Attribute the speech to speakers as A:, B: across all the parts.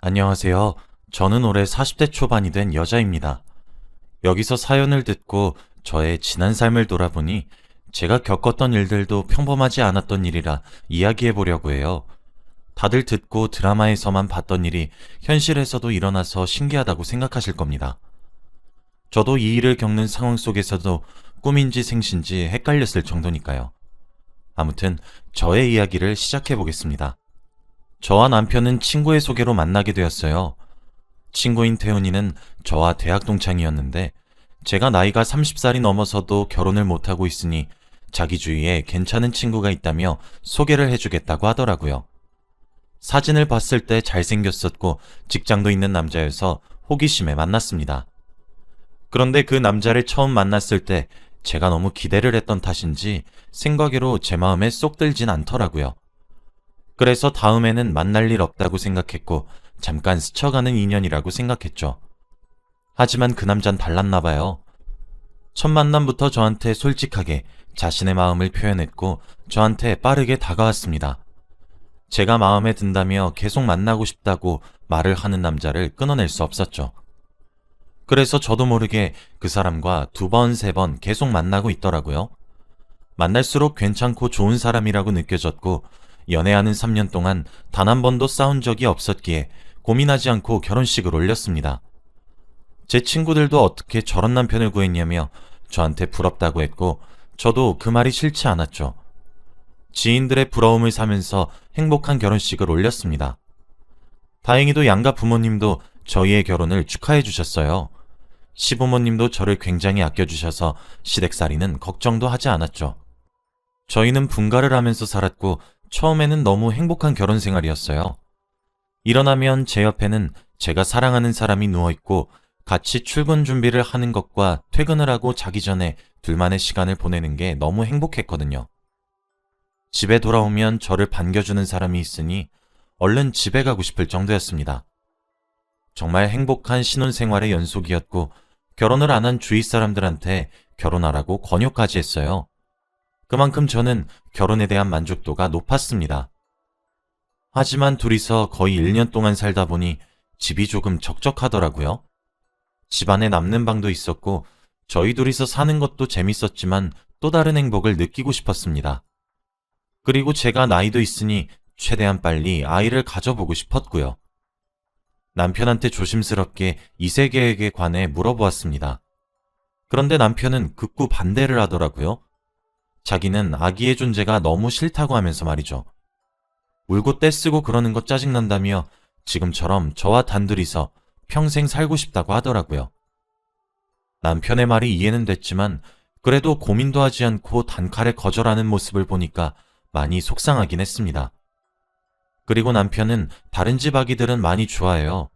A: 안녕하세요. 저는 올해 40대 초반이 된 여자입니다. 여기서 사연을 듣고 저의 지난 삶을 돌아보니 제가 겪었던 일들도 평범하지 않았던 일이라 이야기해 보려고 해요. 다들 듣고 드라마에서만 봤던 일이 현실에서도 일어나서 신기하다고 생각하실 겁니다. 저도 이 일을 겪는 상황 속에서도 꿈인지 생신지 헷갈렸을 정도니까요. 아무튼 저의 이야기를 시작해 보겠습니다. 저와 남편은 친구의 소개로 만나게 되었어요. 친구인 태훈이는 저와 대학 동창이었는데 제가 나이가 30살이 넘어서도 결혼을 못하고 있으니 자기 주위에 괜찮은 친구가 있다며 소개를 해주겠다고 하더라고요. 사진을 봤을 때 잘생겼었고 직장도 있는 남자여서 호기심에 만났습니다. 그런데 그 남자를 처음 만났을 때 제가 너무 기대를 했던 탓인지 생각외로 제 마음에 쏙 들진 않더라고요. 그래서 다음에는 만날 일 없다고 생각했고 잠깐 스쳐가는 인연이라고 생각했죠. 하지만 그 남잔 달랐나 봐요. 첫 만남부터 저한테 솔직하게 자신의 마음을 표현했고 저한테 빠르게 다가왔습니다. 제가 마음에 든다며 계속 만나고 싶다고 말을 하는 남자를 끊어낼 수 없었죠. 그래서 저도 모르게 그 사람과 두 번, 세 번 계속 만나고 있더라고요. 만날수록 괜찮고 좋은 사람이라고 느껴졌고 연애하는 3년 동안 단 한 번도 싸운 적이 없었기에 고민하지 않고 결혼식을 올렸습니다. 제 친구들도 어떻게 저런 남편을 구했냐며 저한테 부럽다고 했고 저도 그 말이 싫지 않았죠. 지인들의 부러움을 사면서 행복한 결혼식을 올렸습니다. 다행히도 양가 부모님도 저희의 결혼을 축하해 주셨어요. 시부모님도 저를 굉장히 아껴주셔서 시댁살이는 걱정도 하지 않았죠. 저희는 분가를 하면서 살았고 처음에는 너무 행복한 결혼 생활이었어요. 일어나면 제 옆에는 제가 사랑하는 사람이 누워있고 같이 출근 준비를 하는 것과 퇴근을 하고 자기 전에 둘만의 시간을 보내는 게 너무 행복했거든요. 집에 돌아오면 저를 반겨주는 사람이 있으니 얼른 집에 가고 싶을 정도였습니다. 정말 행복한 신혼생활의 연속이었고 결혼을 안 한 주위 사람들한테 결혼하라고 권유까지 했어요. 그만큼 저는 결혼에 대한 만족도가 높았습니다. 하지만 둘이서 거의 1년 동안 살다 보니 집이 조금 적적하더라고요. 집안에 남는 방도 있었고 저희 둘이서 사는 것도 재밌었지만 또 다른 행복을 느끼고 싶었습니다. 그리고 제가 나이도 있으니 최대한 빨리 아이를 가져보고 싶었고요. 남편한테 조심스럽게 이세 계획에 관해 물어보았습니다. 그런데 남편은 극구 반대를 하더라고요. 자기는 아기의 존재가 너무 싫다고 하면서 말이죠. 울고 떼쓰고 그러는 거 짜증난다며 지금처럼 저와 단둘이서 평생 살고 싶다고 하더라고요. 남편의 말이 이해는 됐지만 그래도 고민도 하지 않고 단칼에 거절하는 모습을 보니까 많이 속상하긴 했습니다. 그리고 남편은 다른 집 아기들은 많이 좋아해요.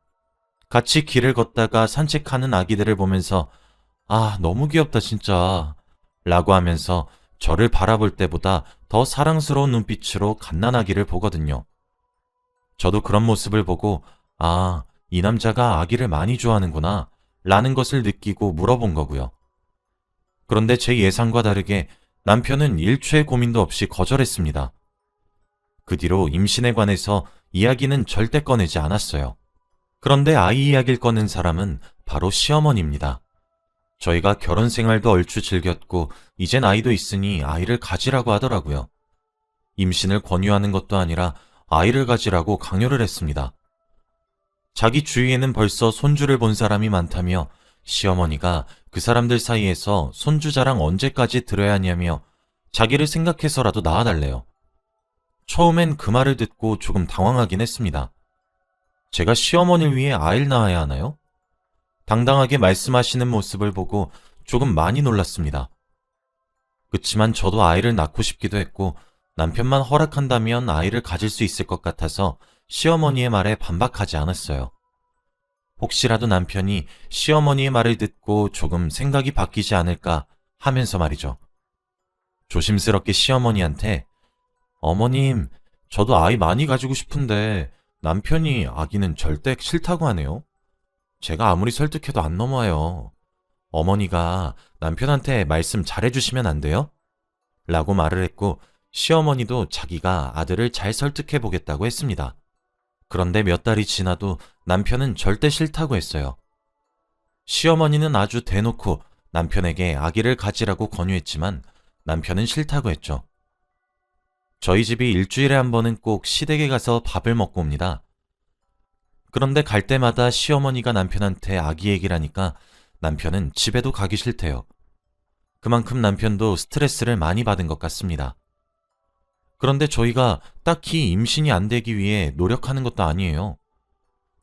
A: 같이 길을 걷다가 산책하는 아기들을 보면서 아, 너무 귀엽다 진짜 라고 하면서 저를 바라볼 때보다 더 사랑스러운 눈빛으로 갓난아기를 보거든요. 저도 그런 모습을 보고 아, 이 남자가 아기를 많이 좋아하는구나 라는 것을 느끼고 물어본 거고요. 그런데 제 예상과 다르게 남편은 일초의 고민도 없이 거절했습니다. 그 뒤로 임신에 관해서 이야기는 절대 꺼내지 않았어요. 그런데 아이 이야기를 꺼낸 사람은 바로 시어머니입니다. 저희가 결혼 생활도 얼추 즐겼고 이젠 아이도 있으니 아이를 가지라고 하더라고요. 임신을 권유하는 것도 아니라 아이를 가지라고 강요를 했습니다. 자기 주위에는 벌써 손주를 본 사람이 많다며 시어머니가 그 사람들 사이에서 손주 자랑 언제까지 들어야 하냐며 자기를 생각해서라도 낳아달래요. 처음엔 그 말을 듣고 조금 당황하긴 했습니다. 제가 시어머니를 위해 아이를 낳아야 하나요? 당당하게 말씀하시는 모습을 보고 조금 많이 놀랐습니다. 그치만 저도 아이를 낳고 싶기도 했고 남편만 허락한다면 아이를 가질 수 있을 것 같아서 시어머니의 말에 반박하지 않았어요. 혹시라도 남편이 시어머니의 말을 듣고 조금 생각이 바뀌지 않을까 하면서 말이죠. 조심스럽게 시어머니한테 어머님, 저도 아이 많이 가지고 싶은데 남편이 아기는 절대 싫다고 하네요. 제가 아무리 설득해도 안 넘어와요. 어머니가 남편한테 말씀 잘해주시면 안 돼요? 라고 말을 했고 시어머니도 자기가 아들을 잘 설득해 보겠다고 했습니다. 그런데 몇 달이 지나도 남편은 절대 싫다고 했어요. 시어머니는 아주 대놓고 남편에게 아기를 가지라고 권유했지만 남편은 싫다고 했죠. 저희 집이 일주일에 한 번은 꼭 시댁에 가서 밥을 먹고 옵니다. 그런데 갈 때마다 시어머니가 남편한테 아기 얘기를 하니까 남편은 집에도 가기 싫대요. 그만큼 남편도 스트레스를 많이 받은 것 같습니다. 그런데 저희가 딱히 임신이 안 되기 위해 노력하는 것도 아니에요.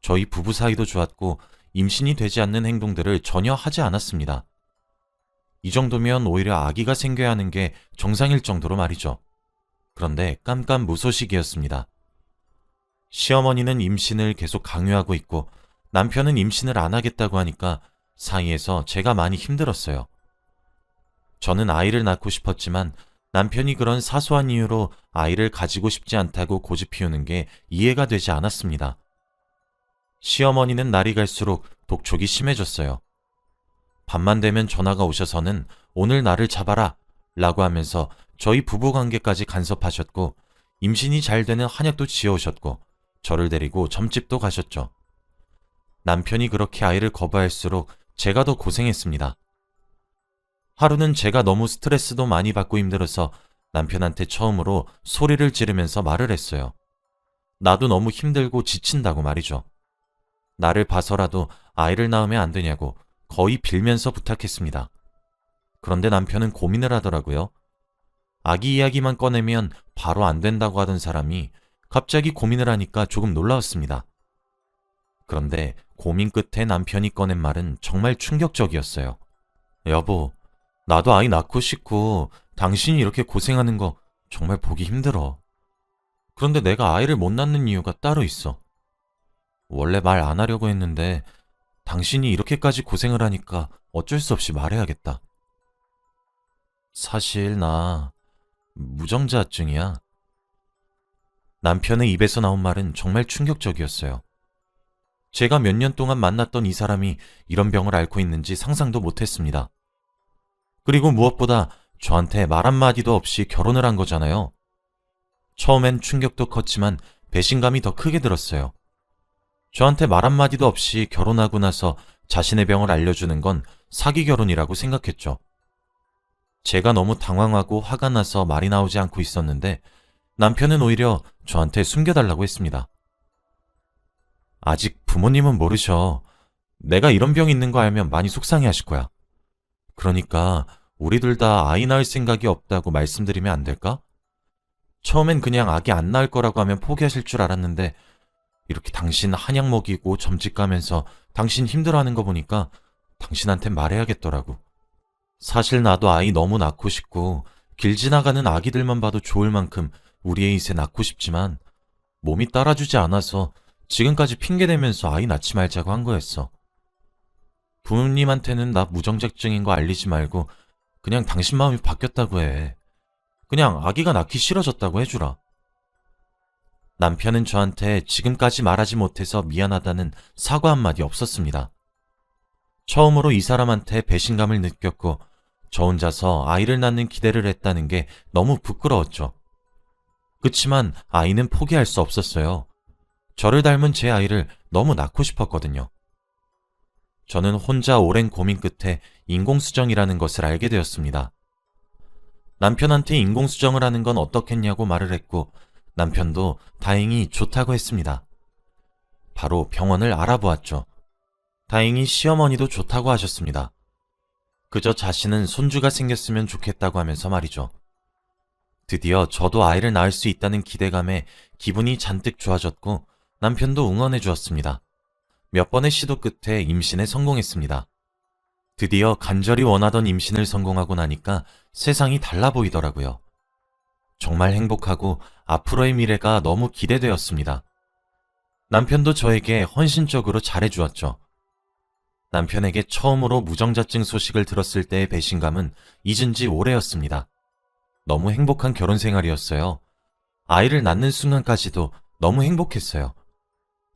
A: 저희 부부 사이도 좋았고 임신이 되지 않는 행동들을 전혀 하지 않았습니다. 이 정도면 오히려 아기가 생겨야 하는 게 정상일 정도로 말이죠. 그런데 깜깜무소식이었습니다. 시어머니는 임신을 계속 강요하고 있고 남편은 임신을 안 하겠다고 하니까 사이에서 제가 많이 힘들었어요. 저는 아이를 낳고 싶었지만 남편이 그런 사소한 이유로 아이를 가지고 싶지 않다고 고집 피우는 게 이해가 되지 않았습니다. 시어머니는 날이 갈수록 독촉이 심해졌어요. 밤만 되면 전화가 오셔서는 오늘 나를 잡아라 라고 하면서 저희 부부관계까지 간섭하셨고 임신이 잘 되는 한약도 지어오셨고 저를 데리고 점집도 가셨죠. 남편이 그렇게 아이를 거부할수록 제가 더 고생했습니다. 하루는 제가 너무 스트레스도 많이 받고 힘들어서 남편한테 처음으로 소리를 지르면서 말을 했어요. 나도 너무 힘들고 지친다고 말이죠. 나를 봐서라도 아이를 낳으면 안 되냐고 거의 빌면서 부탁했습니다. 그런데 남편은 고민을 하더라고요. 아기 이야기만 꺼내면 바로 안 된다고 하던 사람이 갑자기 고민을 하니까 조금 놀라웠습니다. 그런데 고민 끝에 남편이 꺼낸 말은 정말 충격적이었어요. 여보, 나도 아이 낳고 싶고 당신이 이렇게 고생하는 거 정말 보기 힘들어. 그런데 내가 아이를 못 낳는 이유가 따로 있어. 원래 말 안 하려고 했는데 당신이 이렇게까지 고생을 하니까 어쩔 수 없이 말해야겠다. 사실 나 무정자증이야. 남편의 입에서 나온 말은 정말 충격적이었어요. 제가 몇 년 동안 만났던 이 사람이 이런 병을 앓고 있는지 상상도 못했습니다. 그리고 무엇보다 저한테 말 한마디도 없이 결혼을 한 거잖아요. 처음엔 충격도 컸지만 배신감이 더 크게 들었어요. 저한테 말 한마디도 없이 결혼하고 나서 자신의 병을 알려주는 건 사기 결혼이라고 생각했죠. 제가 너무 당황하고 화가 나서 말이 나오지 않고 있었는데 남편은 오히려 저한테 숨겨달라고 했습니다. 아직 부모님은 모르셔. 내가 이런 병이 있는 거 알면 많이 속상해 하실 거야. 그러니까 우리 둘 다 아이 낳을 생각이 없다고 말씀드리면 안 될까? 처음엔 그냥 아기 안 낳을 거라고 하면 포기하실 줄 알았는데 이렇게 당신 한약 먹이고 점집 가면서 당신 힘들어하는 거 보니까 당신한테 말해야겠더라고. 사실 나도 아이 너무 낳고 싶고 길 지나가는 아기들만 봐도 좋을 만큼 우리 애이세 낳고 싶지만 몸이 따라주지 않아서 지금까지 핑계대면서 아이 낳지 말자고 한 거였어. 부모님한테는 나 무정자증인 거 알리지 말고 그냥 당신 마음이 바뀌었다고 해. 그냥 아기가 낳기 싫어졌다고 해주라. 남편은 저한테 지금까지 말하지 못해서 미안하다는 사과 한마디 없었습니다. 처음으로 이 사람한테 배신감을 느꼈고 저 혼자서 아이를 낳는 기대를 했다는 게 너무 부끄러웠죠. 그치만 아이는 포기할 수 없었어요. 저를 닮은 제 아이를 너무 낳고 싶었거든요. 저는 혼자 오랜 고민 끝에 인공수정이라는 것을 알게 되었습니다. 남편한테 인공수정을 하는 건 어떻겠냐고 말을 했고 남편도 다행히 좋다고 했습니다. 바로 병원을 알아보았죠. 다행히 시어머니도 좋다고 하셨습니다. 그저 자신은 손주가 생겼으면 좋겠다고 하면서 말이죠. 드디어 저도 아이를 낳을 수 있다는 기대감에 기분이 잔뜩 좋아졌고 남편도 응원해 주었습니다. 몇 번의 시도 끝에 임신에 성공했습니다. 드디어 간절히 원하던 임신을 성공하고 나니까 세상이 달라 보이더라고요. 정말 행복하고 앞으로의 미래가 너무 기대되었습니다. 남편도 저에게 헌신적으로 잘해주었죠. 남편에게 처음으로 무정자증 소식을 들었을 때의 배신감은 잊은 지 오래였습니다. 너무 행복한 결혼 생활이었어요. 아이를 낳는 순간까지도 너무 행복했어요.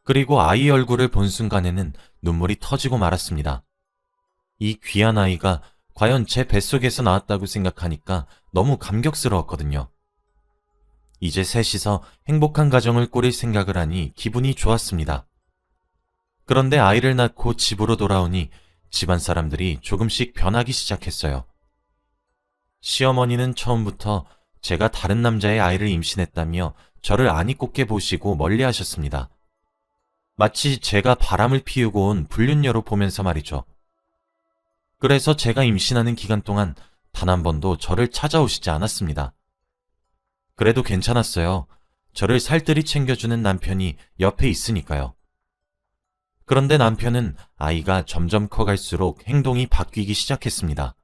A: 그리고 아이 얼굴을 본 순간에는 눈물이 터지고 말았습니다. 이 귀한 아이가 과연 제 뱃속에서 나왔다고 생각하니까 너무 감격스러웠거든요. 이제 셋이서 행복한 가정을 꾸릴 생각을 하니 기분이 좋았습니다. 그런데 아이를 낳고 집으로 돌아오니 집안 사람들이 조금씩 변하기 시작했어요. 시어머니는 처음부터 제가 다른 남자의 아이를 임신했다며 저를 아니 꼽게 보시고 멀리 하셨습니다. 마치 제가 바람을 피우고 온 불륜녀로 보면서 말이죠. 그래서 제가 임신하는 기간 동안 단 한 번도 저를 찾아오시지 않았습니다. 그래도 괜찮았어요. 저를 살뜰히 챙겨주는 남편이 옆에 있으니까요. 그런데 남편은 아이가 점점 커갈수록 행동이 바뀌기 시작했습니다.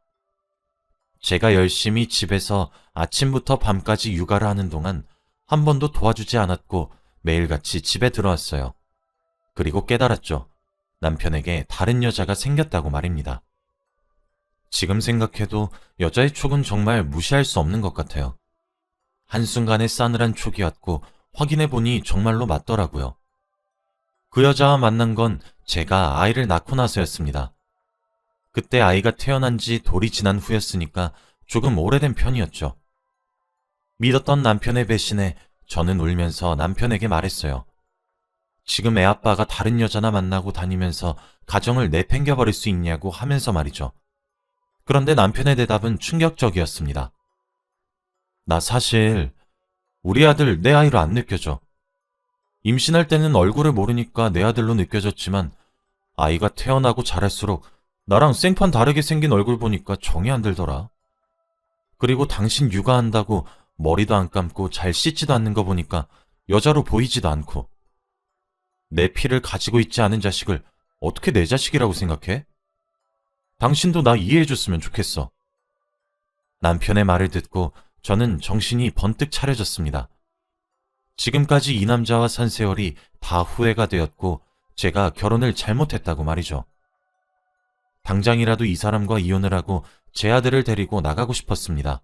A: 제가 열심히 집에서 아침부터 밤까지 육아를 하는 동안 한 번도 도와주지 않았고 매일같이 집에 들어왔어요. 그리고 깨달았죠. 남편에게 다른 여자가 생겼다고 말입니다. 지금 생각해도 여자의 촉은 정말 무시할 수 없는 것 같아요. 한순간에 싸늘한 촉이었고 확인해보니 정말로 맞더라고요. 그 여자와 만난 건 제가 아이를 낳고 나서였습니다. 그때 아이가 태어난 지 돌이 지난 후였으니까 조금 오래된 편이었죠. 믿었던 남편의 배신에 저는 울면서 남편에게 말했어요. 지금 애 아빠가 다른 여자나 만나고 다니면서 가정을 내팽겨버릴 수 있냐고 하면서 말이죠. 그런데 남편의 대답은 충격적이었습니다. 나 사실 우리 아들 내 아이로 안 느껴져. 임신할 때는 얼굴을 모르니까 내 아들로 느껴졌지만 아이가 태어나고 자랄수록 나랑 생판 다르게 생긴 얼굴 보니까 정이 안 들더라. 그리고 당신 육아한다고 머리도 안 감고 잘 씻지도 않는 거 보니까 여자로 보이지도 않고. 내 피를 가지고 있지 않은 자식을 어떻게 내 자식이라고 생각해? 당신도 나 이해해줬으면 좋겠어. 남편의 말을 듣고 저는 정신이 번뜩 차려졌습니다. 지금까지 이 남자와 산 세월이 다 후회가 되었고 제가 결혼을 잘못했다고 말이죠. 당장이라도 이 사람과 이혼을 하고 제 아들을 데리고 나가고 싶었습니다.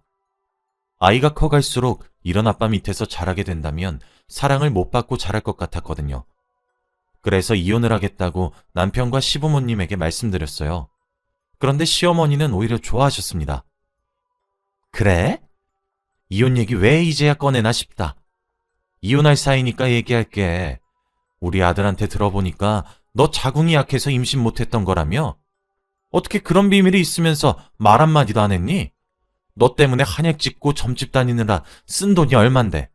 A: 아이가 커갈수록 이런 아빠 밑에서 자라게 된다면 사랑을 못 받고 자랄 것 같았거든요. 그래서 이혼을 하겠다고 남편과 시부모님에게 말씀드렸어요. 그런데 시어머니는 오히려 좋아하셨습니다. 그래? 이혼 얘기 왜 이제야 꺼내나 싶다. 이혼할 사이니까 얘기할게. 우리 아들한테 들어보니까 너 자궁이 약해서 임신 못했던 거라며? 어떻게 그런 비밀이 있으면서 말 한마디도 안 했니? 너 때문에 한약 찍고 점집 다니느라 쓴 돈이 얼만데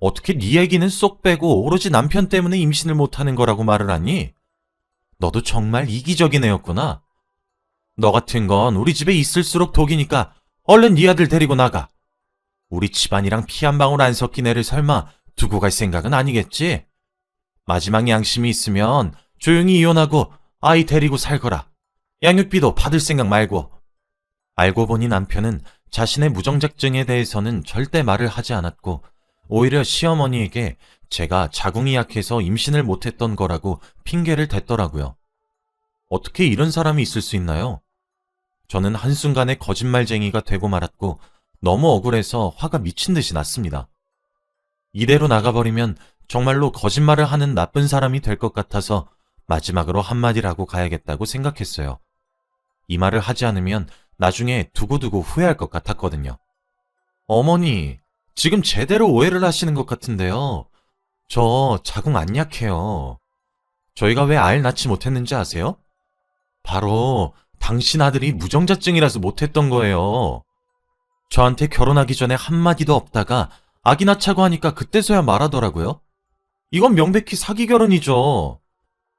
A: 어떻게 네 얘기는 쏙 빼고 오로지 남편 때문에 임신을 못하는 거라고 말을 하니? 너도 정말 이기적인 애였구나. 너 같은 건 우리 집에 있을수록 독이니까 얼른 네 아들 데리고 나가. 우리 집안이랑 피 한 방울 안 섞인 애를 설마 두고 갈 생각은 아니겠지? 마지막 양심이 있으면 조용히 이혼하고 아이 데리고 살거라. 양육비도 받을 생각 말고. 알고 보니 남편은 자신의 무정자증에 대해서는 절대 말을 하지 않았고 오히려 시어머니에게 제가 자궁이 약해서 임신을 못했던 거라고 핑계를 댔더라고요. 어떻게 이런 사람이 있을 수 있나요? 저는 한순간에 거짓말쟁이가 되고 말았고 너무 억울해서 화가 미친 듯이 났습니다. 이대로 나가버리면 정말로 거짓말을 하는 나쁜 사람이 될 것 같아서 마지막으로 한마디라고 가야겠다고 생각했어요. 이 말을 하지 않으면 나중에 두고두고 후회할 것 같았거든요. 어머니, 지금 제대로 오해를 하시는 것 같은데요. 저 자궁 안 약해요. 저희가 왜 아이를 낳지 못했는지 아세요? 바로 당신 아들이 무정자증이라서 못했던 거예요. 저한테 결혼하기 전에 한마디도 없다가 아기 낳자고 하니까 그때서야 말하더라고요. 이건 명백히 사기 결혼이죠.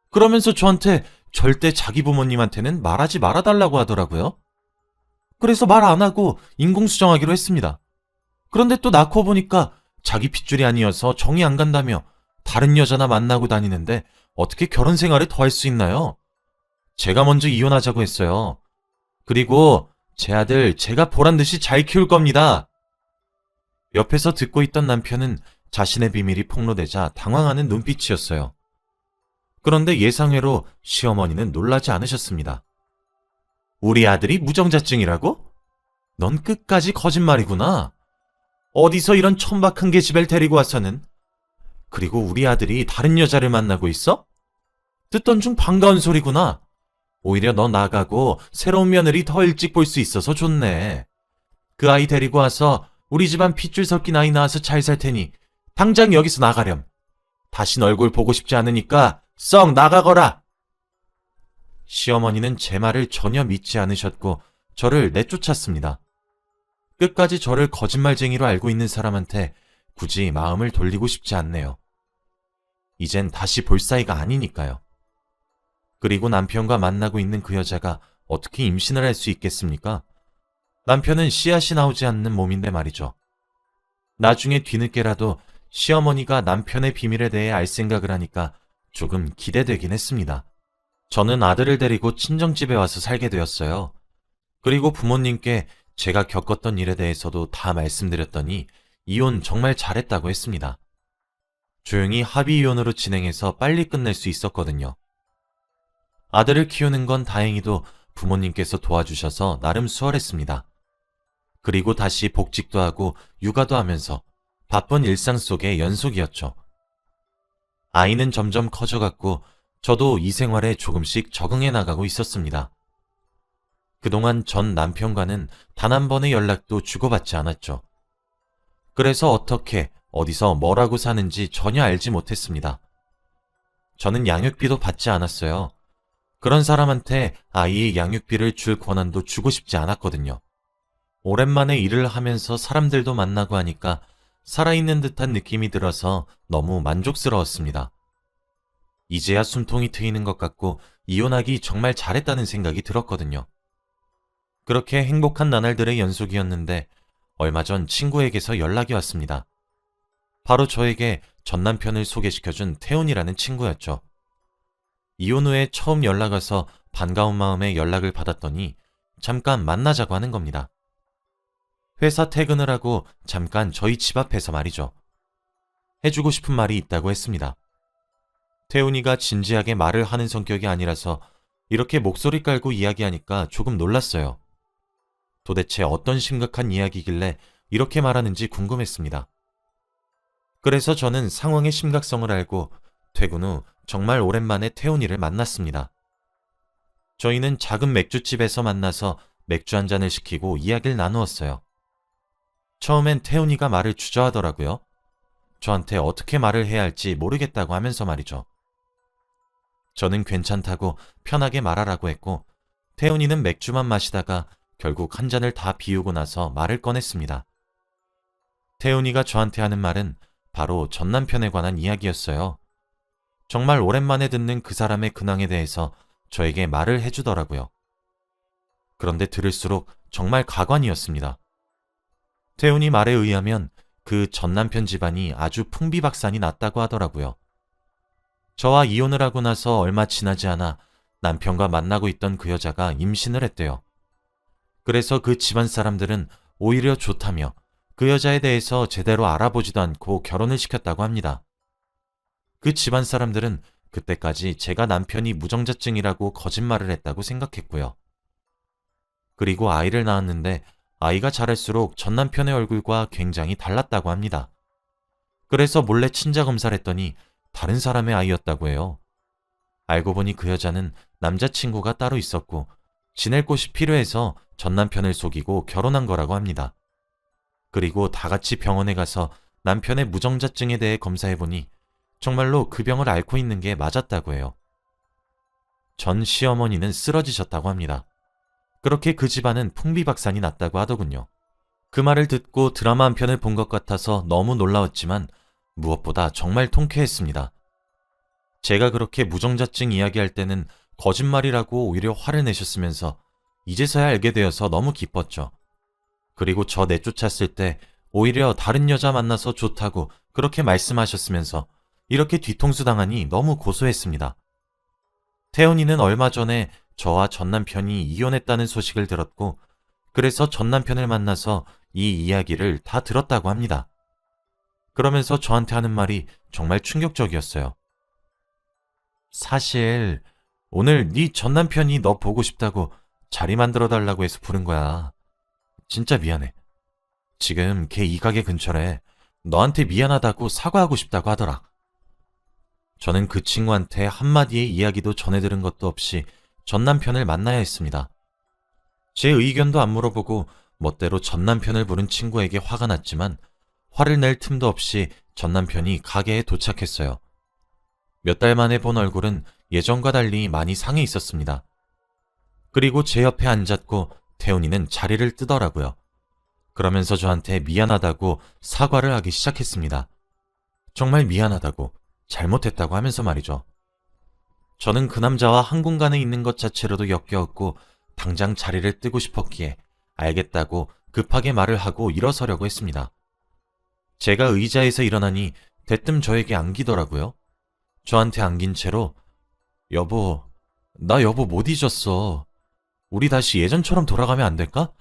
A: 그러면서 저한테 절대 자기 부모님한테는 말하지 말아달라고 하더라고요. 그래서 말 안 하고 인공수정하기로 했습니다. 그런데 또 낳고 보니까 자기 핏줄이 아니어서 정이 안 간다며 다른 여자나 만나고 다니는데 어떻게 결혼 생활을 더 할 수 있나요? 제가 먼저 이혼하자고 했어요. 그리고 제 아들 제가 보란듯이 잘 키울 겁니다. 옆에서 듣고 있던 남편은 자신의 비밀이 폭로되자 당황하는 눈빛이었어요. 그런데 예상외로 시어머니는 놀라지 않으셨습니다. 우리 아들이 무정자증이라고? 넌 끝까지 거짓말이구나. 어디서 이런 천박한 계집애를 데리고 와서는. 그리고 우리 아들이 다른 여자를 만나고 있어? 듣던 중 반가운 소리구나. 오히려 너 나가고 새로운 며느리 더 일찍 볼 수 있어서 좋네. 그 아이 데리고 와서 우리 집안 핏줄 섞인 아이 낳아서 잘 살 테니 당장 여기서 나가렴. 다신 얼굴 보고 싶지 않으니까 썩 나가거라. 시어머니는 제 말을 전혀 믿지 않으셨고 저를 내쫓았습니다. 끝까지 저를 거짓말쟁이로 알고 있는 사람한테 굳이 마음을 돌리고 싶지 않네요. 이젠 다시 볼 사이가 아니니까요. 그리고 남편과 만나고 있는 그 여자가 어떻게 임신을 할 수 있겠습니까? 남편은 씨앗이 나오지 않는 몸인데 말이죠. 나중에 뒤늦게라도 시어머니가 남편의 비밀에 대해 알 생각을 하니까 조금 기대되긴 했습니다. 저는 아들을 데리고 친정집에 와서 살게 되었어요. 그리고 부모님께 제가 겪었던 일에 대해서도 다 말씀드렸더니 이혼 정말 잘했다고 했습니다. 조용히 합의 이혼으로 진행해서 빨리 끝낼 수 있었거든요. 아들을 키우는 건 다행히도 부모님께서 도와주셔서 나름 수월했습니다. 그리고 다시 복직도 하고 육아도 하면서 바쁜 일상 속의 연속이었죠. 아이는 점점 커져갔고 저도 이 생활에 조금씩 적응해 나가고 있었습니다. 그동안 전 남편과는 단 한 번의 연락도 주고받지 않았죠. 그래서 어떻게, 어디서 뭐라고 사는지 전혀 알지 못했습니다. 저는 양육비도 받지 않았어요. 그런 사람한테 아이의 양육비를 줄 권한도 주고 싶지 않았거든요. 오랜만에 일을 하면서 사람들도 만나고 하니까 살아있는 듯한 느낌이 들어서 너무 만족스러웠습니다. 이제야 숨통이 트이는 것 같고 이혼하기 정말 잘했다는 생각이 들었거든요. 그렇게 행복한 나날들의 연속이었는데 얼마 전 친구에게서 연락이 왔습니다. 바로 저에게 전 남편을 소개시켜준 태훈이라는 친구였죠. 이혼 후에 처음 연락 와서 반가운 마음에 연락을 받았더니 잠깐 만나자고 하는 겁니다. 회사 퇴근을 하고 잠깐 저희 집 앞에서 말이죠. 해주고 싶은 말이 있다고 했습니다. 태훈이가 진지하게 말을 하는 성격이 아니라서 이렇게 목소리 깔고 이야기하니까 조금 놀랐어요. 도대체 어떤 심각한 이야기길래 이렇게 말하는지 궁금했습니다. 그래서 저는 상황의 심각성을 알고 퇴근 후 정말 오랜만에 태훈이를 만났습니다. 저희는 작은 맥주집에서 만나서 맥주 한 잔을 시키고 이야기를 나누었어요. 처음엔 태훈이가 말을 주저하더라고요. 저한테 어떻게 말을 해야 할지 모르겠다고 하면서 말이죠. 저는 괜찮다고 편하게 말하라고 했고 태훈이는 맥주만 마시다가 결국 한 잔을 다 비우고 나서 말을 꺼냈습니다. 태훈이가 저한테 하는 말은 바로 전 남편에 관한 이야기였어요. 정말 오랜만에 듣는 그 사람의 근황에 대해서 저에게 말을 해주더라고요. 그런데 들을수록 정말 가관이었습니다. 태훈이 말에 의하면 그 전 남편 집안이 아주 풍비박산이 났다고 하더라고요. 저와 이혼을 하고 나서 얼마 지나지 않아 남편과 만나고 있던 그 여자가 임신을 했대요. 그래서 그 집안 사람들은 오히려 좋다며 그 여자에 대해서 제대로 알아보지도 않고 결혼을 시켰다고 합니다. 그 집안 사람들은 그때까지 제가 남편이 무정자증이라고 거짓말을 했다고 생각했고요. 그리고 아이를 낳았는데 아이가 자랄수록 전 남편의 얼굴과 굉장히 달랐다고 합니다. 그래서 몰래 친자 검사를 했더니 다른 사람의 아이였다고 해요. 알고 보니 그 여자는 남자친구가 따로 있었고 지낼 곳이 필요해서 전 남편을 속이고 결혼한 거라고 합니다. 그리고 다 같이 병원에 가서 남편의 무정자증에 대해 검사해보니 정말로 그 병을 앓고 있는 게 맞았다고 해요. 전 시어머니는 쓰러지셨다고 합니다. 그렇게 그 집안은 풍비박산이 났다고 하더군요. 그 말을 듣고 드라마 한 편을 본 것 같아서 너무 놀라웠지만 무엇보다 정말 통쾌했습니다. 제가 그렇게 무정자증 이야기할 때는 거짓말이라고 오히려 화를 내셨으면서 이제서야 알게 되어서 너무 기뻤죠. 그리고 저 내쫓았을 때 오히려 다른 여자 만나서 좋다고 그렇게 말씀하셨으면서 이렇게 뒤통수 당하니 너무 고소했습니다. 태훈이는 얼마 전에 저와 전 남편이 이혼했다는 소식을 들었고 그래서 전 남편을 만나서 이 이야기를 다 들었다고 합니다. 그러면서 저한테 하는 말이 정말 충격적이었어요. 사실 오늘 네 전 남편이 너 보고 싶다고 자리 만들어 달라고 해서 부른 거야. 진짜 미안해. 지금 걔 이 가게 근처래. 너한테 미안하다고 사과하고 싶다고 하더라. 저는 그 친구한테 한마디의 이야기도 전해들은 것도 없이 전 남편을 만나야 했습니다. 제 의견도 안 물어보고 멋대로 전 남편을 부른 친구에게 화가 났지만 화를 낼 틈도 없이 전 남편이 가게에 도착했어요. 몇 달 만에 본 얼굴은 예전과 달리 많이 상해 있었습니다. 그리고 제 옆에 앉았고 태훈이는 자리를 뜨더라고요. 그러면서 저한테 미안하다고 사과를 하기 시작했습니다. 정말 미안하다고, 잘못했다고 하면서 말이죠. 저는 그 남자와 한 공간에 있는 것 자체로도 역겨웠고 당장 자리를 뜨고 싶었기에 알겠다고 급하게 말을 하고 일어서려고 했습니다. 제가 의자에서 일어나니 대뜸 저에게 안기더라고요. 저한테 안긴 채로 여보, 나 여보 못 잊었어. 우리 다시 예전처럼 돌아가면 안 될까?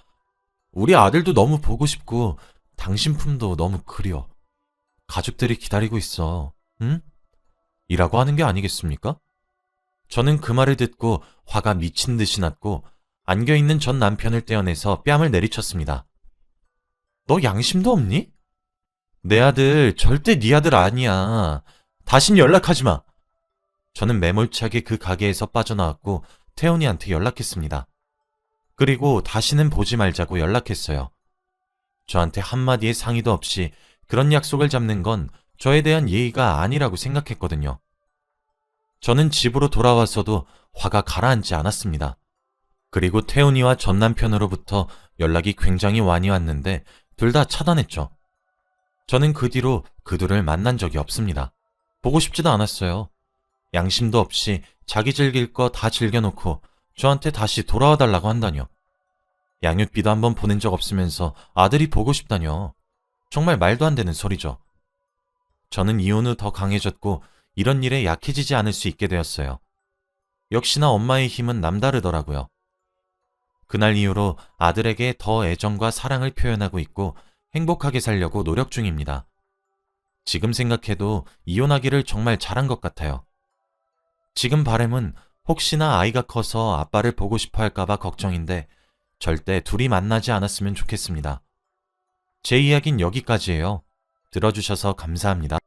A: 우리 아들도 너무 보고 싶고 당신 품도 너무 그리워. 가족들이 기다리고 있어. 응? 이라고 하는 게 아니겠습니까? 저는 그 말을 듣고 화가 미친 듯이 났고 안겨있는 전 남편을 떼어내서 뺨을 내리쳤습니다. 너 양심도 없니? 내 아들 절대 네 아들 아니야. 다신 연락하지 마. 저는 매몰차게 그 가게에서 빠져나왔고 태훈이한테 연락했습니다. 그리고 다시는 보지 말자고 연락했어요. 저한테 한마디의 상의도 없이 그런 약속을 잡는 건 저에 대한 예의가 아니라고 생각했거든요. 저는 집으로 돌아왔어도 화가 가라앉지 않았습니다. 그리고 태훈이와 전 남편으로부터 연락이 굉장히 많이 왔는데 둘 다 차단했죠. 저는 그 뒤로 그 둘을 만난 적이 없습니다. 보고 싶지도 않았어요. 양심도 없이 자기 즐길 거 다 즐겨놓고 저한테 다시 돌아와 달라고 한다뇨. 양육비도 한번 보낸 적 없으면서 아들이 보고 싶다뇨. 정말 말도 안 되는 소리죠. 저는 이혼 후 더 강해졌고 이런 일에 약해지지 않을 수 있게 되었어요. 역시나 엄마의 힘은 남다르더라고요. 그날 이후로 아들에게 더 애정과 사랑을 표현하고 있고 행복하게 살려고 노력 중입니다. 지금 생각해도 이혼하기를 정말 잘한 것 같아요. 지금 바람은 혹시나 아이가 커서 아빠를 보고 싶어 할까봐 걱정인데 절대 둘이 만나지 않았으면 좋겠습니다. 제 이야기는 여기까지예요. 들어주셔서 감사합니다.